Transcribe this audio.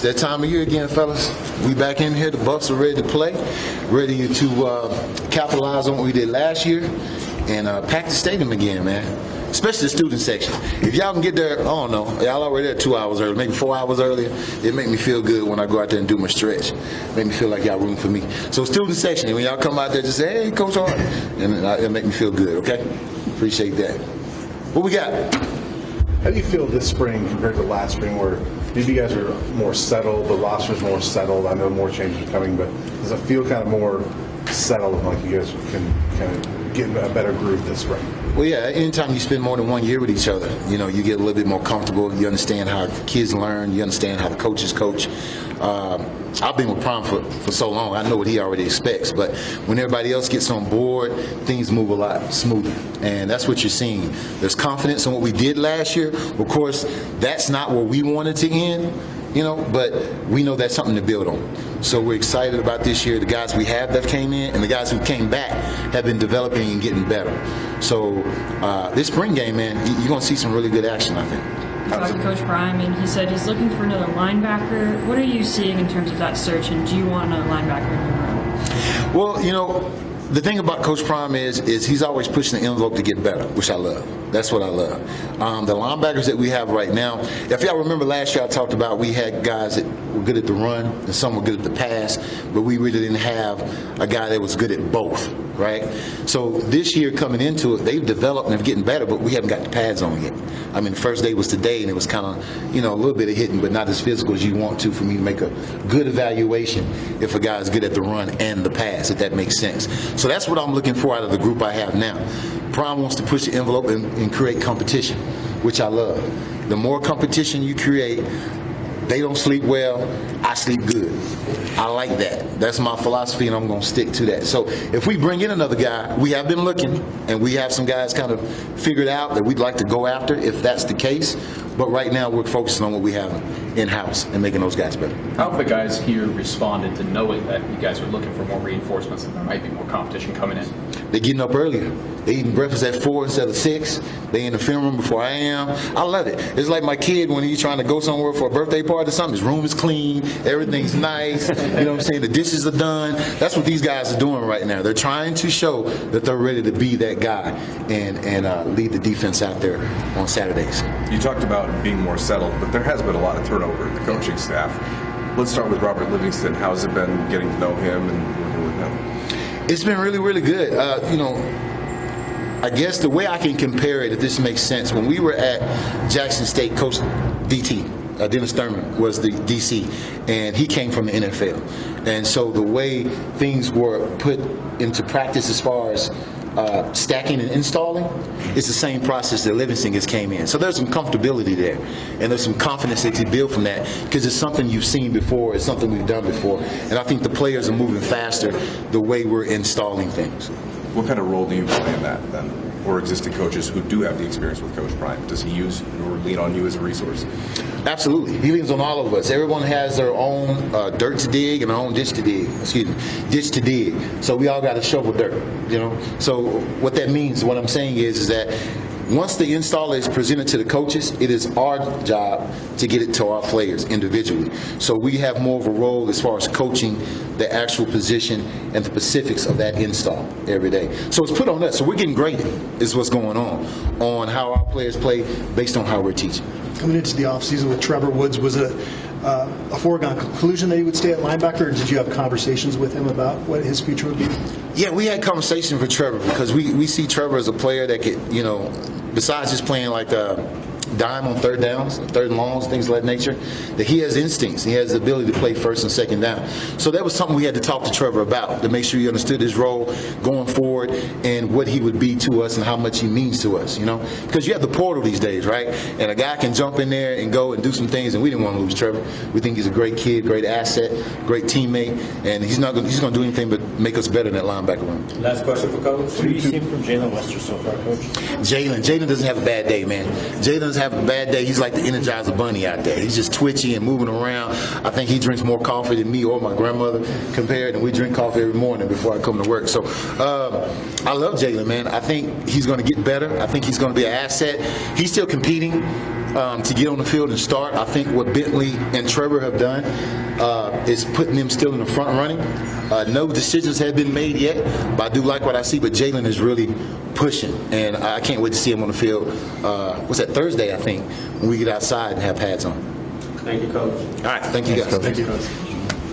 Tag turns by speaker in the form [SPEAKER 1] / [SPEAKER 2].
[SPEAKER 1] that time of year again, fellas. We back in here. The Bucks are ready to play, ready to capitalize on what we did last year, and pack the stadium again, man. Especially the student section. If y'all can get there, I don't know, y'all already there 2 hours early, maybe 4 hours earlier, it make me feel good when I go out there and do my stretch. Make me feel like y'all rooting for me. So student section, when y'all come out there, just say, hey, Coach Hart, and it'll make me feel good, okay? Appreciate that. What we got?
[SPEAKER 2] How do you feel this spring compared to last spring, where maybe you guys are more settled, the roster's more settled? I know more changes are coming, but does it feel kind of more settled, like you guys can kind of get a better groove this spring?
[SPEAKER 1] Well, yeah, anytime you spend more than 1 year with each other, you know, you get a little bit more comfortable. You understand how kids learn. You understand how the coaches coach. I've been with Prime for so long. I know what he already expects. But when everybody else gets on board, things move a lot smoother. And that's what you're seeing. There's confidence in what we did last year. Of course, that's not where we wanted to end, you know, but we know that's something to build on. So we're excited about this year. The guys we have that came in and the guys who came back have been developing and getting better. So this spring game, man, you're going to see some really good action, I think.
[SPEAKER 3] Talked to Coach Prime, and he said he's looking for another linebacker. What are you seeing in terms of that search, and do you want a linebacker in your room?
[SPEAKER 1] Well, you know, the thing about Coach Prime is he's always pushing the envelope to get better, which I love. That's what I love. The linebackers that we have right now, if y'all remember last year I talked about we had guys that were good at the run and some were good at the pass, but we really didn't have a guy that was good at both, right? So this year coming into it, they've developed and they're getting better, but we haven't got the pads on yet. I mean, the first day was today, and it was kind of, you know, a little bit of hitting, but not as physical as you want to for me to make a good evaluation if a guy is good at the run and the pass, if that makes sense. So that's what I'm looking for out of the group I have now. Prime wants to push the envelope and create competition, which I love. The more competition you create, they don't sleep well, I sleep good. I like that. That's my philosophy, and I'm going to stick to that. So if we bring in another guy, we have been looking, and we have some guys kind of figured out that we'd like to go after if that's the case. But right now we're focusing on what we have in-house and making those guys better.
[SPEAKER 4] How have the guys here responded to knowing that you guys are looking for more reinforcements and there might be more competition coming in?
[SPEAKER 1] They're getting up earlier. They're eating breakfast at 4 instead of 6. They in the film room before I am. I love it. It's like my kid when he's trying to go somewhere for a birthday party or something. His room is clean. Everything's nice. You know what I'm saying? The dishes are done. That's what these guys are doing right now. They're trying to show that they're ready to be that guy and lead the defense out there on Saturdays.
[SPEAKER 5] You talked about being more settled, but there has been a lot of turnover in the coaching staff. Let's start with Robert Livingston. How's it been getting to know him and working with him?
[SPEAKER 1] It's been really, really good. You know, I guess the way I can compare it, if this makes sense, when we were at Jackson State, Coach DT, Dennis Thurman was the DC, and he came from the NFL. And so the way things were put into practice as far as stacking and installing, it's the same process that Livingston has came in. So there's some comfortability there, and there's some confidence that you build from that because it's something you've seen before, it's something we've done before, and I think the players are moving faster the way we're installing things.
[SPEAKER 5] What kind of role do you play in that then? Or existing coaches who do have the experience with Coach Prime? Does he use or lean on you as a resource?
[SPEAKER 1] Absolutely. He leans on all of us. Everyone has their own dirt to dig and their own ditch to dig. Ditch to dig. So we all got to shovel dirt, you know. So what that means, what I'm saying is that once the installer is presented to the coaches, it is our job to get it to our players individually. So we have more of a role as far as coaching the actual position and the specifics of that install every day. So it's put on us. So we're getting graded is what's going on how our players play based on how we're teaching.
[SPEAKER 6] Coming into the offseason with Trevor Woods, was it a foregone conclusion that he would stay at linebacker, or did you have conversations with him about what his future would be?
[SPEAKER 1] Yeah, we had conversations with Trevor because we see Trevor as a player that could, you know, besides just playing like dime on third downs, third and longs, things of that nature, that he has instincts. He has the ability to play first and second down. So that was something we had to talk to Trevor about to make sure he understood his role going forward and what he would be to us and how much he means to us, you know? Because you have the portal these days, right? And a guy can jump in there and go and do some things, and we didn't want to lose Trevor. We think he's a great kid, great asset, great teammate, and he's going to do anything but make us better in that linebacker room.
[SPEAKER 7] Last question for Coach. What do you see from Jalen Wester so far, Coach?
[SPEAKER 1] Jalen doesn't have a bad day, man. Jalen doesn't have a bad day. He's like the Energizer Bunny out there. He's just twitchy and moving around. I think he drinks more coffee than me or my grandmother compared, and we drink coffee every morning before I come to work. So I love Jalen, man. I think he's going to get better. I think he's going to be an asset. He's still competing. to get on the field and start. I think what Bentley and Trevor have done is putting them still in the front running. No decisions have been made yet, but I do like what I see. But Jalen is really pushing, and I can't wait to see him on the field. What's that, Thursday, I think, when we get outside and have pads on.
[SPEAKER 7] Thank you, Coach.
[SPEAKER 1] All right, thank you guys.
[SPEAKER 6] Thank you.